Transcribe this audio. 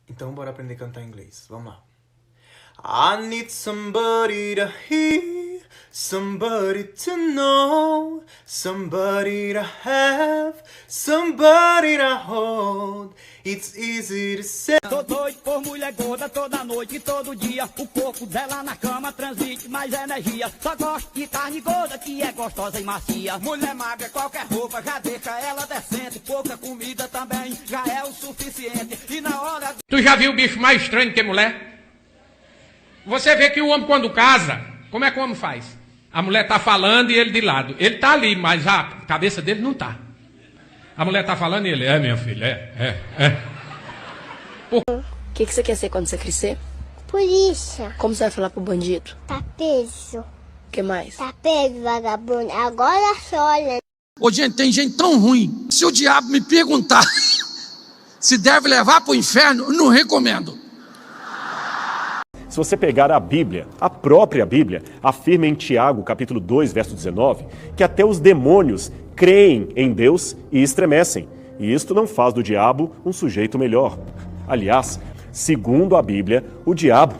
Então bora aprender a cantar em inglês. Vamos lá. I need somebody to hear, somebody to know, somebody to have, somebody to hold. It's easy to say. Tô doido por mulher gorda toda noite e todo dia. O corpo dela na cama transmite mais energia. Só gosto de carne gorda que é gostosa e macia. Mulher magra, qualquer roupa já deixa ela decente. Pouca comida também já é o suficiente. E na hora... Tu já viu o bicho mais estranho que mulher? Você vê que o homem quando casa, como é que o homem faz? A mulher tá falando e ele de lado. Ele tá ali, mas a cabeça dele não tá. A mulher tá falando e ele, minha filha, O que você quer ser quando você crescer? Polícia. Como você vai falar pro bandido? Tá preso. O que mais? Tá preso, vagabundo. Agora só, né? Ô, gente, tem gente tão ruim. Se o diabo me perguntar se deve levar para o inferno, eu não recomendo. Se você pegar a Bíblia, a própria Bíblia, afirma em Tiago, capítulo 2, verso 19, que até os demônios creem em Deus e estremecem. E isto não faz do diabo um sujeito melhor. Aliás, segundo a Bíblia, o diabo